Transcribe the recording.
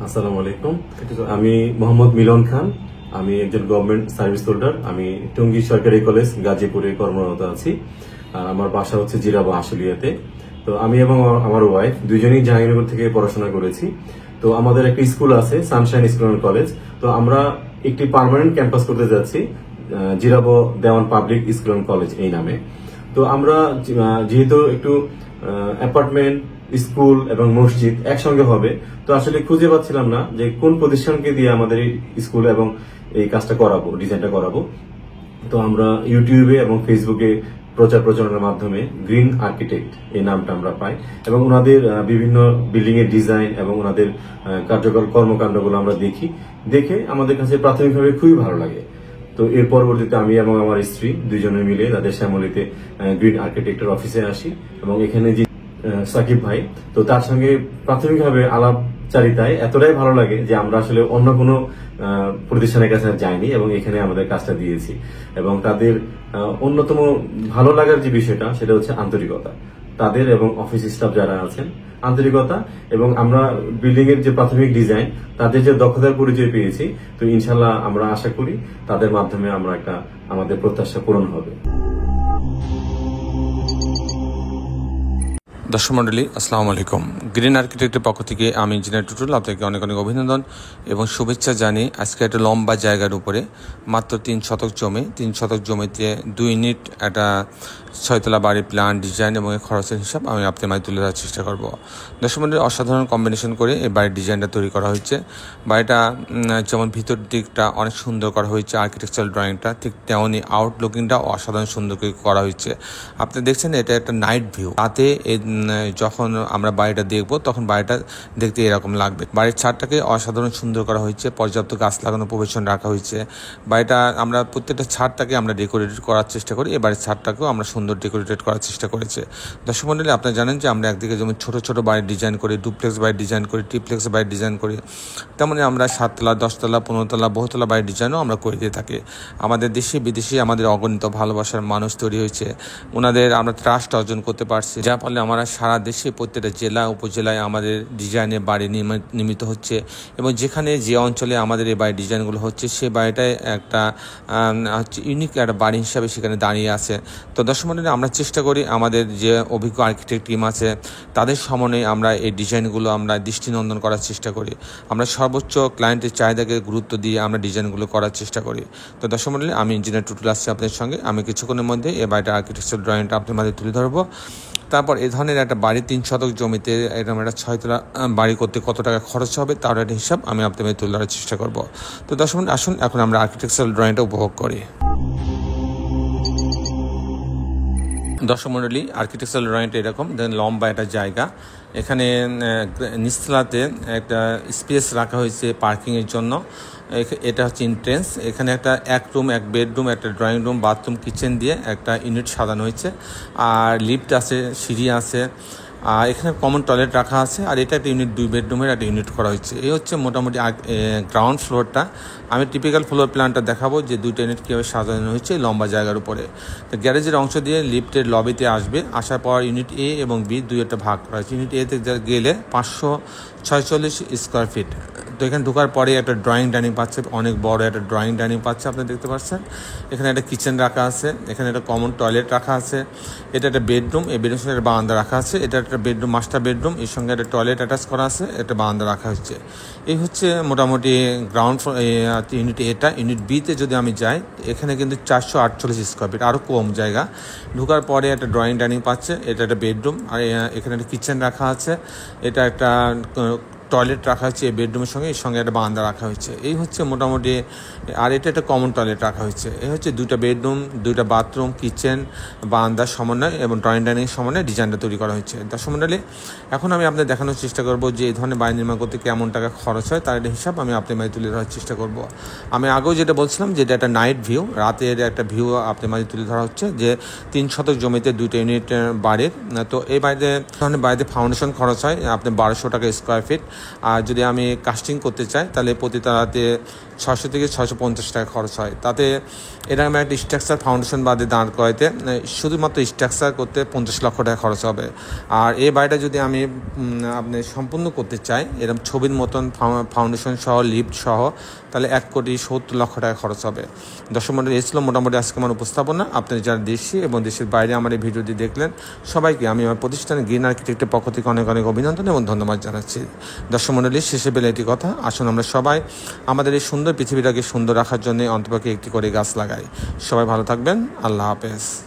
আসসালামু আলাইকুম। আমি মোহাম্মদ মিলন খান। আমি একজন গভর্নমেন্ট সার্ভিস হোল্ডার। আমি টঙ্গী সরকারি কলেজ গাজীপুরে কর্মরত আছি। আমার বাসা হচ্ছে জিরাবা আশুলিয়াতে। তো আমি এবং আমার ওয়াইফ দুইজনেই জাহাঙ্গীরনগর থেকে পড়াশোনা করেছি। তো আমাদের একটা স্কুল আছে, সানশাইন স্কুল অ্যান্ড কলেজ। তো আমরা একটি পার্মানেন্ট ক্যাম্পাস করতে যাচ্ছি, জিরাবো দেওয়ান পাবলিক স্কুল অ্যান্ড কলেজ এই নামে। তো আমরা যেহেতু একটু অ্যাপার্টমেন্ট, স্কুল এবং মসজিদ একসঙ্গে হবে, তো আসলে খুঁজে পাচ্ছিলাম না যে কোন প্রতিষ্ঠানকে দিয়ে আমাদের এই স্কুল এবং এই কাজটা করাবো, ডিজাইনটা করাবো। তো আমরা ইউটিউবে এবং ফেসবুকে প্রচার প্রচারণার মাধ্যমে গ্রিন আর্কিটেক্ট এই নামটা আমরা পাই এবং ওনাদের বিভিন্ন বিল্ডিং এর ডিজাইন এবং ওনাদের কার্যকর কর্মকাণ্ডগুলো আমরা দেখে আমাদের কাছে প্রাথমিকভাবে খুবই ভালো লাগে। তো এর পরবর্তীতে আমি এবং আমার স্ত্রী দুইজনে মিলে তাদের শ্যামলীতে গ্রিন আর্কিটেক্টের অফিসে আসি এবং এখানে যে সাকিব ভাই, তো তার সঙ্গে প্রাথমিকভাবে আলাপচারিতায় এতটাই ভালো লাগে যে আমরা আসলে অন্য কোনো প্রতিষ্ঠানের কাছে যাইনি এবং এখানে আমাদের কাজটা দিয়েছি। এবং তাদের অন্যতম ভালো লাগার যে বিষয়টা সেটা হচ্ছে আন্তরিকতা, তাদের এবং অফিস স্টাফ যারা আছেন আন্তরিকতা, এবং আমরা বিল্ডিং এর যে প্রাথমিক ডিজাইন তাদের যে দক্ষতার পরিচয় পেয়েছি। তো ইনশাল্লাহ আমরা আশা করি তাদের মাধ্যমে আমরা আমাদের প্রত্যাশা পূরণ হবে। দর্শক মণ্ডলী, আসসালামু আলাইকুম। গ্রিন আর্কিটেক্টের পক্ষ থেকে আমি ইঞ্জিনিয়ার টুটুল, আপনাকে অনেক অনেক অভিনন্দন এবং শুভেচ্ছা জানিয়ে আজকে একটা লম্বা জায়গার উপরে মাত্র 3 শতক জমি, 3 শতক জমিতে 2 ইউনিট একটা 6 তলা বাড়ির প্ল্যান, ডিজাইন এবং খরচের হিসাব আমি আপনার মাঝে তুলে ধরার চেষ্টা করব। দর্শক মণ্ডলী, অসাধারণ কম্বিনেশন করে এই বাড়ির ডিজাইনটা তৈরি করা হয়েছে। বাড়িটা যেমন ভিতর দিকটা অনেক সুন্দর করা হয়েছে, আর্কিটেকচারাল ড্রয়িংটা ঠিক তেমনই আউটলুকিংটা অসাধারণ সুন্দর করে করা হয়েছে। আপনি দেখছেন এটা একটা নাইট ভিউ, রাতে যখন আমরা বাড়িটা দেখব তখন বাড়িটা দেখতে এরকম লাগবে। বাড়ির ছাদটাকে অসাধারণ সুন্দর করা হয়েছে, পর্যাপ্ত গাছ লাগানো প্রবেশন রাখা হয়েছে। বাড়িটা আমরা প্রত্যেকটা ছাদটাকে আমরা ডেকোরেটেড করার চেষ্টা করি, এ বাড়ির ছাদটাকেও আমরা সুন্দর ডেকোরেটেড করার চেষ্টা করেছে। দর্শক মণ্ডলী, আপনারা জানেন যে আমরা একদিকে যেমন ছোট ছোট বাড়ির ডিজাইন করি, ডুপ্লেক্স বাড়ির ডিজাইন করি, ট্রিপ্লেক্স বাড়ির ডিজাইন করি, তেমনি আমরা 7 তলা, 10 তলা, 15 তলা, বহুতলা বাড়ির ডিজাইনও আমরা করে দিয়ে থাকি। আমাদের দেশে বিদেশে আমাদের অগণিত ভালোবাসার মানুষ তৈরি হয়েছে, ওনাদের আমরা ট্রাস্ট অর্জন করতে পারছি, যার ফলে আমরা সারা দেশে প্রত্যেকটা জেলা উপজেলায় আমাদের ডিজাইনের বাড়ি নির্মিত হচ্ছে এবং যেখানে যে অঞ্চলে আমাদের এই বাড়ির ডিজাইনগুলো হচ্ছে সে বাড়িটায় একটা ইউনিক একটা বাড়ি হিসাবে সেখানে দাঁড়িয়ে আছে। তো দর্শক মণ্ডলী, আমরা চেষ্টা করি আমাদের যে অভিজ্ঞ আর্কিটেক্ট টিম আছে তাদের সমন্বয়ে আমরা এই ডিজাইনগুলো আমরা দৃষ্টিনন্দন করার চেষ্টা করি। আমরা সর্বোচ্চ ক্লায়েন্টের চাহিদাকে গুরুত্ব দিয়ে আমরা ডিজাইনগুলো করার চেষ্টা করি। তো দর্শক মণ্ডলী, আমি ইঞ্জিনিয়ার টুটুল আসছি আপনাদের সঙ্গে। আমি কিছুক্ষণের মধ্যে এই বাড়িটার আর্কিটেকচার ড্রয়িংটা আপনার মাঝে তুলে ধরবো। তারপর এই ধরনের একটা বাড়ি 3 শতক জমিতে এরকম একটা 6 তলা বাড়ি করতে কত টাকা খরচ হবে তার একটা হিসাব আমি আপনাদের তুলে ধরার চেষ্টা করব। তো দর্শক আসুন এখন আমরা আর্কিটেকচারাল ড্রয়িংটা উপভোগ করি। দর্শক মণ্ডলী, আর্কিটেকচারাল ড্রয়িংটা এরকম লম্বা একটা জায়গা, এখানে নিচতলাতে একটা স্পেস রাখা হয়েছে পার্কিংয়ের জন্য। এটা হচ্ছে এন্ট্রেন্স, এখানে একটা 1 রুম, 1 বেডরুম, একটা ড্রয়িং রুম, বাথরুম, কিচেন দিয়ে একটা ইউনিট সাজানো হয়েছে। আর লিফট আছে, সিঁড়ি আছে, আর এখানে কমন টয়লেট রাখা আছে। আর এটা একটা ইউনিট, 2 বেডরুমের একটা ইউনিট করা হয়েছে। এই হচ্ছে মোটামুটি গ্রাউন্ড ফ্লোরটা। আমি টিপিক্যাল ফ্লোর প্ল্যানটা দেখাবো যে 2টা ইউনিট কীভাবে সাজানো হয়েছে লম্বা জায়গার উপরে। তো গ্যারেজের অংশ দিয়ে লিফটের লবিতে আসবে, আসার পর ইউনিট এ এবং বি একটা ভাগ করা হয়েছে। ইউনিট এতে গেলে 546 স্কোয়ার ফিট। তো এখানে ঢোকার পরে একটা ড্রয়িং ডাইনিং পাচ্ছে, অনেক বড় একটা ড্রয়িং ডাইনিং পাচ্ছে, আপনি দেখতে পাচ্ছেন। এখানে একটা কিচেন রাখা আছে, এখানে একটা কমন টয়লেট রাখা আছে, এটা একটা বেডরুম, এই বেডরুমের সঙ্গে একটা বারান্দা রাখা আছে, এটা একটা বেডরুম, মাস্টার বেডরুম, এর সঙ্গে একটা টয়লেট অ্যাটাচ করা আছে, একটা বারান্দা রাখা হচ্ছে। এই হচ্ছে মোটামুটি গ্রাউন্ড ফ্লোর ইউনিট এটা। ইউনিট বিতে যদি আমি যাই, এখানে কিন্তু 448 স্কোয়ার ফিট, আরও কম জায়গা। ঢোকার পরে একটা ড্রয়িং ডাইনিং পাচ্ছে, এটা একটা বেডরুম, আর এখানে একটা কিচেন রাখা আছে, এটা একটা টয়লেট রাখা হয়েছে এই বেডরুমের সঙ্গে, এর সঙ্গে একটা বারান্দা রাখা হয়েছে। এই হচ্ছে মোটামুটি, আর এটা একটা কমন টয়লেট রাখা হয়েছে। এই হচ্ছে 2টা বেডরুম, 2টা বাথরুম, কিচেন, বারান্দার সমন্বয় এবং ড্রয়িং ডাইনিং সমন্বয়ে ডিজাইনটা তৈরি করা হয়েছে। দর্শক মণ্ডলী, এখন আমি আপনাদের দেখানোর চেষ্টা করব যে এই ধরনের বাড়ি নির্মাণ করতে কেমন টাকা খরচ হয় তার একটা হিসাব আমি আপনার মাঝে তুলে ধরার চেষ্টা করব। আমি আগেও যেটা বলছিলাম যে এটা একটা নাইট ভিউ, রাতের একটা ভিউ আপনার মাঝে তুলে ধরা হচ্ছে যে 3 শতক জমিতে 2টা ইউনিট বাড়ির। তো এই বাড়িতে ফাউন্ডেশন খরচ হয় আপনি 1200 টাকা স্কোয়ার ফিট। আর যদি আমি কাস্টিং করতে চাই তাহলে প্রতি তালাতে 600 থেকে 650 টাকা খরচ হয়। তাতে এরকম একটা স্ট্রাকচার ফাউন্ডেশন বাদে দাঁড় করাইতে শুধুমাত্র স্ট্রাকচার করতে 50 লক্ষ টাকা খরচ হবে। আর এই বাড়িটা যদি আমি আপনি সম্পূর্ণ করতে চাই এরকম ছবির মতন ফাউন্ডেশন সহ লিফট সহ, তাহলে 1,70,00,000 টাকা খরচ হবে। দর্শক মণ্ডলী, এই ছিল মোটামুটি আজকে আমার উপস্থাপনা। আপনারা যারা দেশি এবং দেশের বাইরে আমার এই ভিডিওটি দেখলেন সবাইকে আমি আমার প্রতিষ্ঠান গ্রিন আর্কিটেক্টের পক্ষ থেকে অনেক অনেক অভিনন্দন এবং ধন্যবাদ জানাচ্ছি। দর্শক মণ্ডলী, শেষে বেলা একটি কথা, আসুন আমরা সবাই আমাদের এই সুন্দর পৃথিবীটাকে সুন্দর রাখার জন্য অন্তপক্ষে একটি করে গাছ লাগাই। সবাই ভালো থাকবেন। আল্লাহ হাফেজ।